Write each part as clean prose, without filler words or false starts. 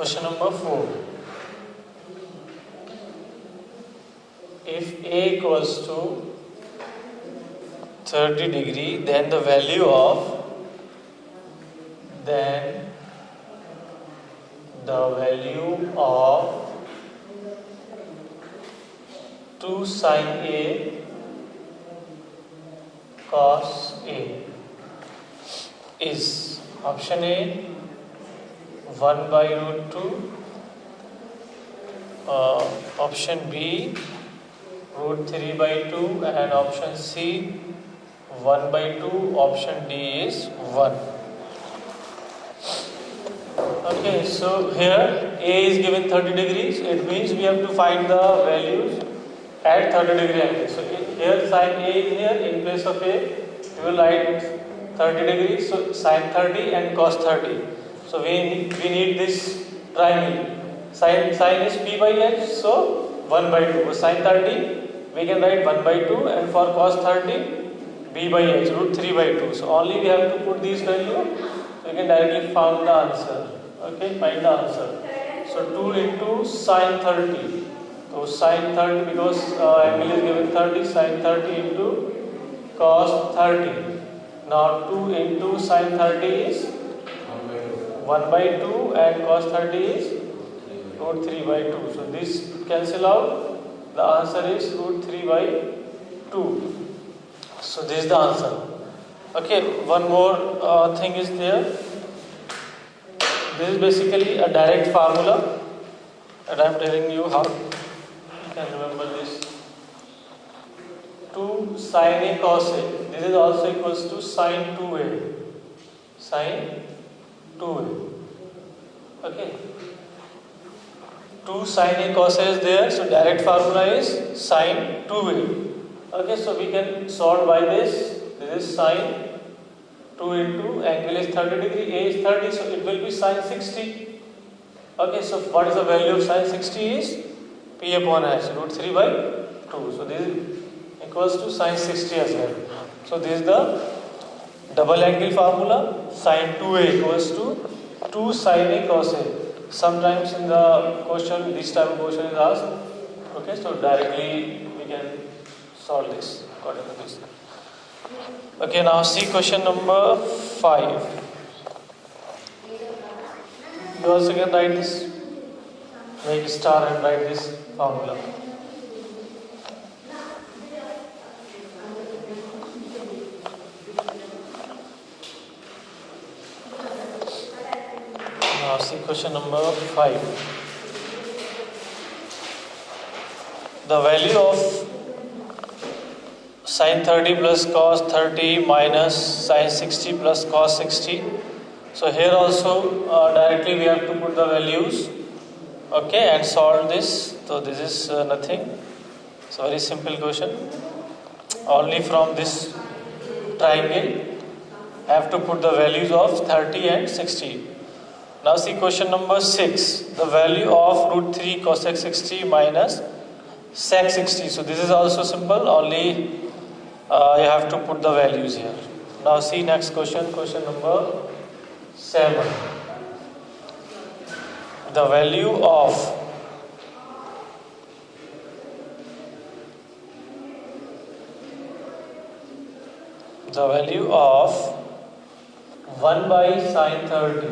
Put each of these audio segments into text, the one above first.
Question number 4. If A equals to 30 degree, then the value of 2 sin A cos A is option A 1 by root 2, option B root 3 by 2, and option C 1 by 2, option D is 1. Okay, so here A is given 30 degrees. It means we have to find the values at 30 degree angle. So here sin A is here. In place of A, we will write 30 degrees. So sin 30 and cos 30. So we need this triangle. Sin is P by H. So 1 by 2. For sin 30, we can write 1 by 2, and for cos 30, B by H, root 3 by 2. So only we have to put these values. We can directly find the answer. Okay, find the answer. So 2 into sin 30. So sin 30, because angle is given 30, sin 30 into cos 30. Now 2 into sin 30 is 1 by 2, and cos 30 is root 3 by 2. So this cancel out. The answer is root 3 by 2. So this is the answer. Okay, one more thing is there. This is basically a direct formula, and I am telling you how you can remember this. 2 sin A cos A. This is also equals to sin 2A. Sin 2A. Okay. 2 sin A cos A is there, so direct formula is sin 2A. Okay, so we can solve by this. This is sin 2 into angle is 30 degree, A is 30, so it will be sin 60. Okay, so what is the value of sin 60 is P upon H, root 3 by 2. So this is equals to sin 60 as well. So this is the double angle formula. Sin 2A equals to 2 sin A cos A. Sometimes in the question, this type of question is asked. Okay, so directly we can solve this according to this. Okay, now see question number 5. You also can write this, make star and write this formula. Now see question number 5. The value of sin 30 plus cos 30 minus sin 60 plus cos 60. So here also directly we have to put the values, okay, and solve this. So this is nothing. It's a very simple question. Only from this triangle I have to put the values of 30 and 60. Now see question number 6. The value of root 3 cosec 60 minus sec 60. So this is also simple. Only you have to put the values here. Now see next question, question number 7. The value of the value of 1 by sin 30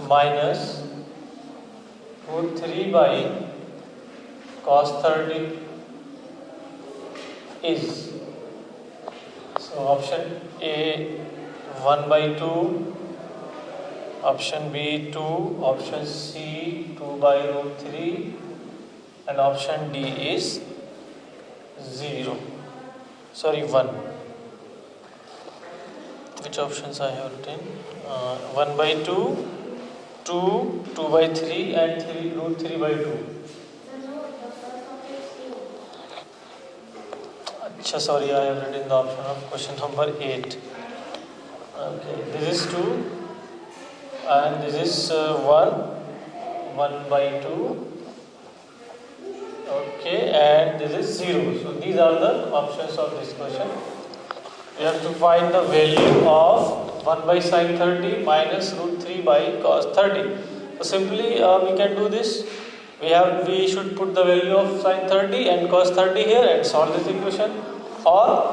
minus root 3 by cos 30 is, so option A 1 by 2, option B 2, option C 2 by root 3, and option D is 0. Sorry, 1. Which options I have written? 1 by 2, 2, 2 by 3, and 3 root 3 by 2. Sorry, I have written the option of question number 8. Okay, this is 2, and this is 1 by 2. Okay, and this is 0. So these are the options of this question. We have to find the value of 1 by sin 30 minus root 3 by cos 30. So simply we can do this. We should put the value of sin 30 and cos 30 here and solve this equation, or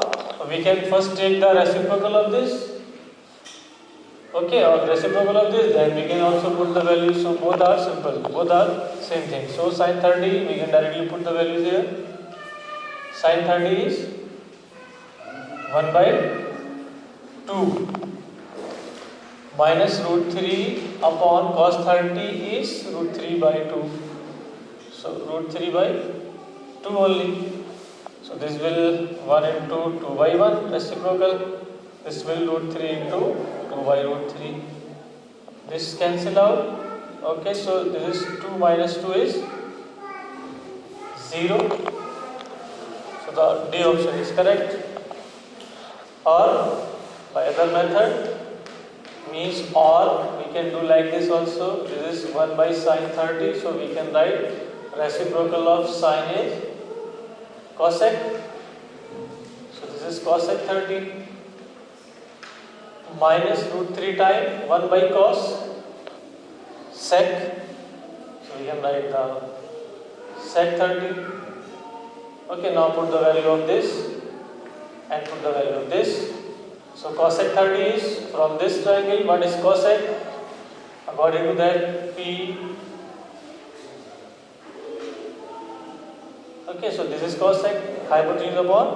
we can first take the reciprocal of this, okay, or reciprocal of this, then we can also put the value. So both are simple, both are same thing. So sin 30 we can directly put the values here. Sin 30 is 1 by 2 minus root 3 upon cos 30 is root 3 by 2. So root 3 by 2 only. So this will 1 into 2 by 1 reciprocal. This will root 3 into 2 by root 3. This cancel out. Okay, so this is 2 minus 2 is 0. So the D option is correct. Or by other method, means, or we can do like this also. This is 1 by sin 30, so we can write reciprocal of sin is cosec. So this is cosec 30 minus root 3 times 1 by cos sec. So we can write the sec 30. Okay, now put the value of this and put the value of this. So cosec 30 is from this triangle. What is cosec? According to that, P. Okay, so this is cosec. Hypotenuse upon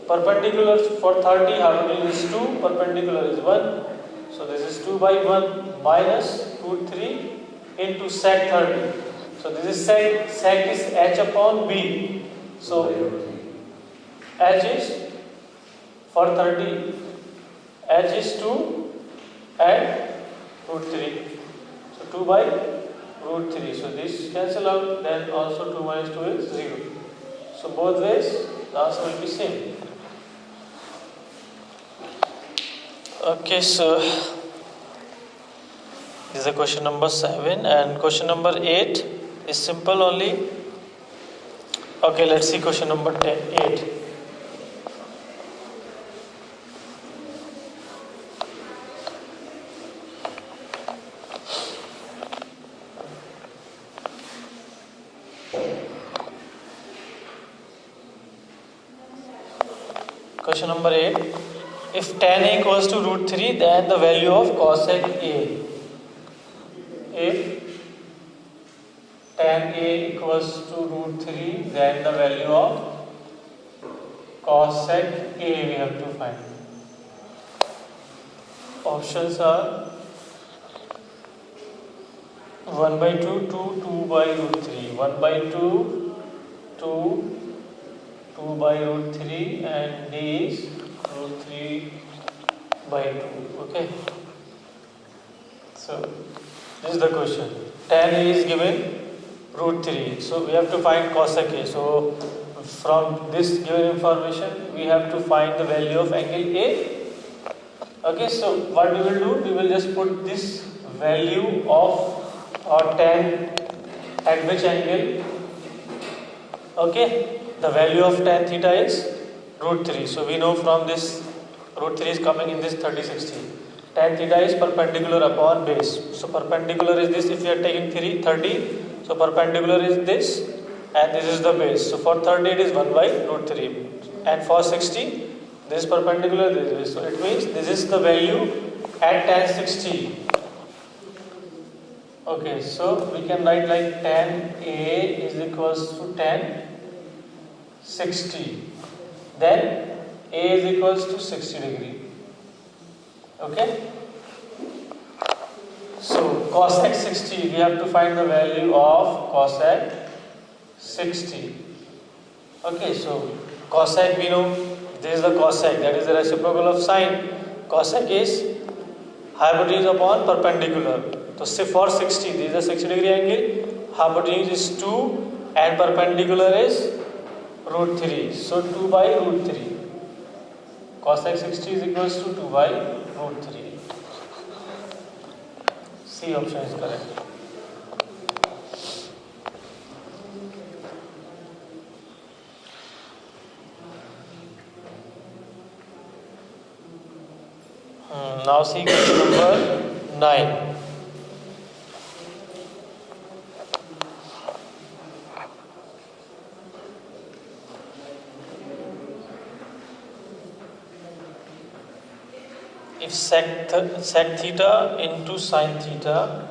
perpendicular. For 30, hypotenuse is 2, perpendicular is 1. So this is 2 by 1 minus root 3 into sec 30. So this is sec. Sec is h upon b. So h is for 30. H is 2 and root 3. So 2 by root 3. So this cancel out. Then also 2 minus 2 is 0. So both ways the answer will be same. Okay, so this is a question number 7, and question number 8 is simple only. Okay, let's see question number 8. Question number 8. If tan A equals to root 3, then the value of cosec A. If tan A equals to root 3, then the value of cosec A we have to find. Options are 1 by 2, 2, 2 by root 3, 1 by 2, 2, 2 by root 3, and D is root 3 by 2. Okay. So this is the question. Tan A is given root 3. So we have to find cosec A. So from this given information, we have to find the value of angle A. Okay. So what we will do? We will just put this value of tan at which angle? Okay. The value of tan theta is root 3. So we know from this root 3 is coming in this 30, 60. Tan theta is perpendicular upon base. So perpendicular is this. If we are taking 30, so perpendicular is this, and this is the base. So for 30 it is 1 by root 3, and for 60 this is perpendicular this way. So it means this is the value at tan 60. Okay, so we can write like tan A is equals to tan 60. Then A is equals to 60 degree. Okay. So cosec 60, we have to find the value of cosec 60. Okay, so cosec we know, this is the cosec, that is the reciprocal of sine. Cosec is hypotenuse upon perpendicular. So for 60, this is a 60 degree angle, hypotenuse is 2 and perpendicular is root 3. So 2 by root 3. Cosec 60 is equals to 2 by root 3. C option is correct. Now see question number 9. If sec theta into sin theta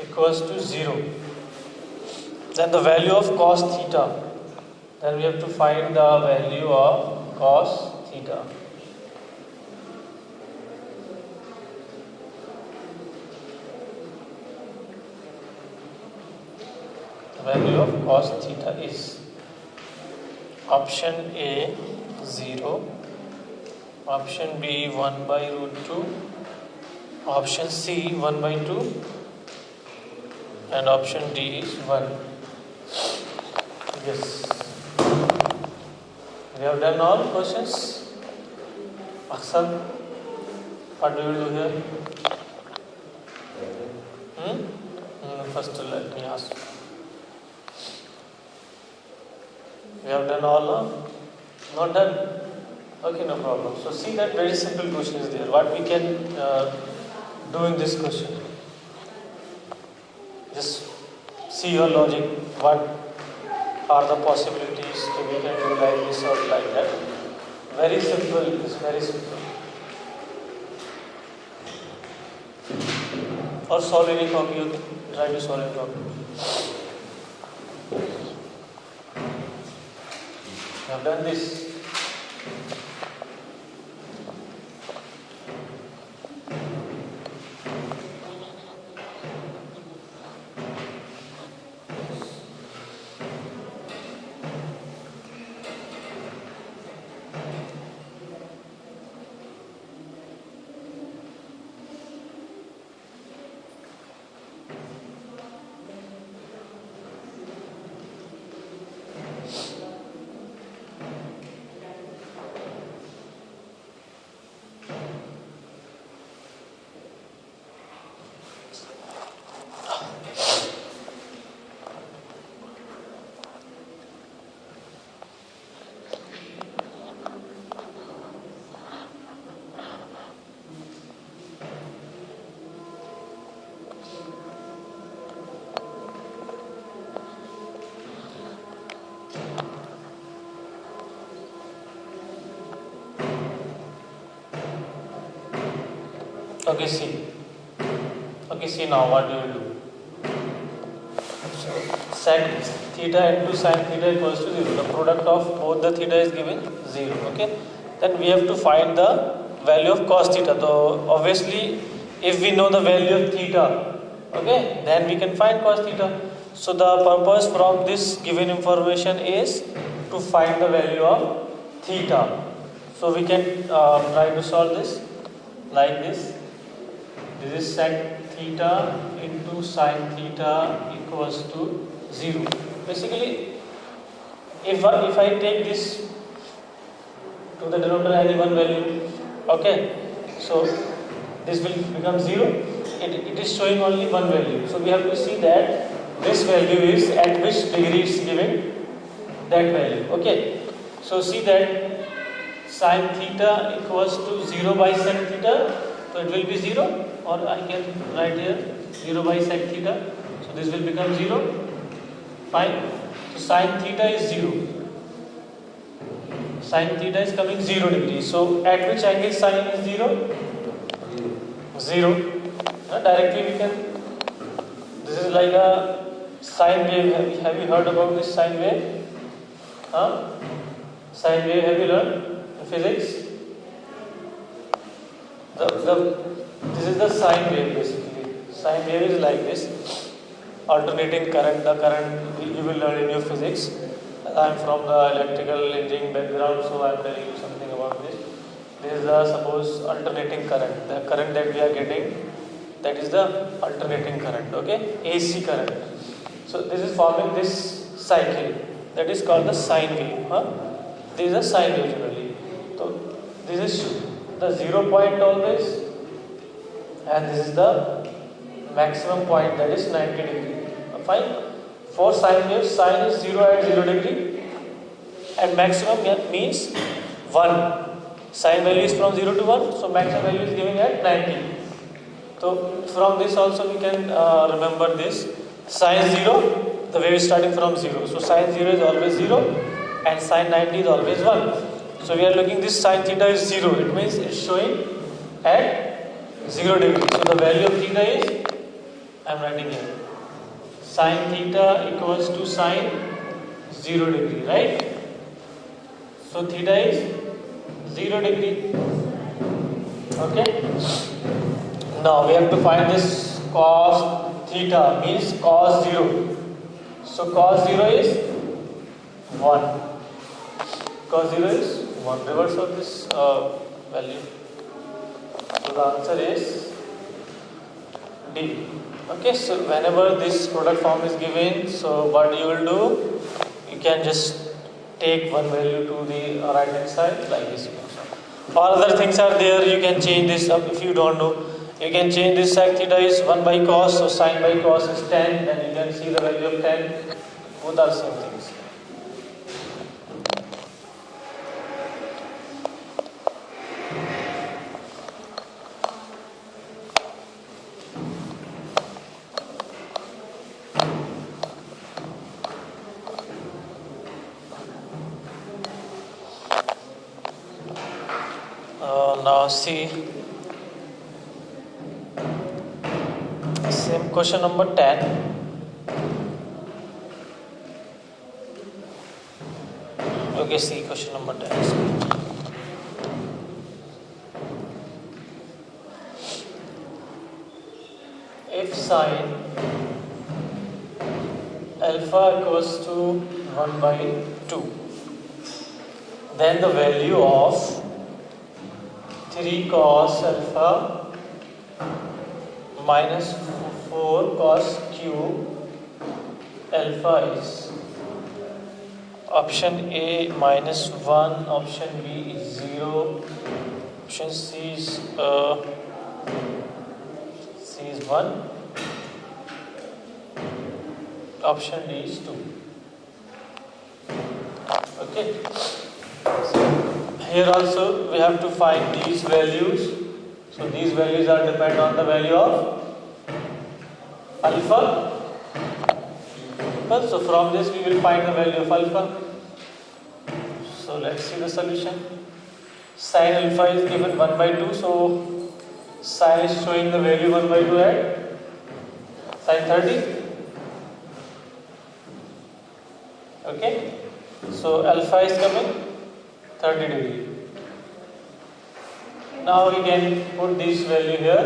equals to 0, then the value of cos theta, then we have to find the value of cos theta. The value of cos theta is option A 0, option B 1 by root 2, option C 1 by 2, and option D is 1. Yes. We have done all questions. Aksar, what do you do here? First let me ask. We have done all, not done? Okay, no problem. So see that very simple question is there. What we can do in this question? Just see your logic. What are the possibilities that we can do like this or like that? Very simple. It's very simple. Or solve any copy. Okay? Try to solve any copy. I have done this. Okay, see now what do you do? Sec theta into sin theta equals to 0. The product of both the theta is given 0. Okay. Then we have to find the value of cos theta. So obviously, if we know the value of theta, okay, then we can find cos theta. So the purpose from this given information is to find the value of theta. So we can try to solve this like this. This is sec theta into sin theta equals to 0. Basically, if I take this to the denominator any one value, okay, so this will become 0. It is showing only one value. So we have to see that this value is at which degree it's giving that value. Okay, so see that sin theta equals to 0 by sec theta. So it will be 0, or I can write here 0 by sec theta. So this will become 0. Fine. So sin theta is 0. Sin theta is coming 0 degrees. So at which angle sin is 0? 0. Directly we can. This is like a sine wave. Have you heard about this sine wave? Sine wave, have you learned in physics? This is the sine wave basically. Sine wave is like this. Alternating current, the current you will learn in your physics. I am from the electrical engineering background, so I am telling you something about this. This is the suppose alternating current. The current that we are getting, that is the alternating current, okay? AC current. So this is forming this cycle. That is called the sine wave. This is a sine wave generally. So this is the 0 point always, and this is the maximum point, that is 90 degree. Fine. For sine wave, sine is 0 at 0 degree, and maximum means 1. Sine value is from 0 to 1, so maximum value is given at 90. So from this also we can remember this. Sine 0, the wave is starting from 0. So sine 0 is always 0 and sine 90 is always 1. So we are looking this sine theta is 0. It means it's showing at 0 degree. So the value of theta is, I am writing here, sine theta equals to sine 0 degree, right? So theta is 0 degree. Okay. Now we have to find this cos theta, means cos 0. So cos 0 is 1. Cos 0 is 1. Reverse of this value. So the answer is D. Okay, so whenever this product form is given, so what you will do, you can just take one value to the right hand side like this. All other things are there, you can change this up if you don't know. You can change this sec theta is 1 by cos, so sine by cos is 10, then you can see the value of 10. Both are same things. Now see same question number 10. Okay, see question number 10. If sine alpha equals to 1 by 2, then the value of 3 cos alpha minus 4 cos cube alpha is option A minus 1, option B is 0, option C is 1, option D is 2. Okay. Here also we have to find these values. So these values are depend on the value of alpha. Well, so from this we will find the value of alpha. So let's see the solution. Sin alpha is given 1 by 2. So sin is showing the value 1 by 2 at sin 30. Okay. So alpha is coming 30 degree. Now we can put this value here.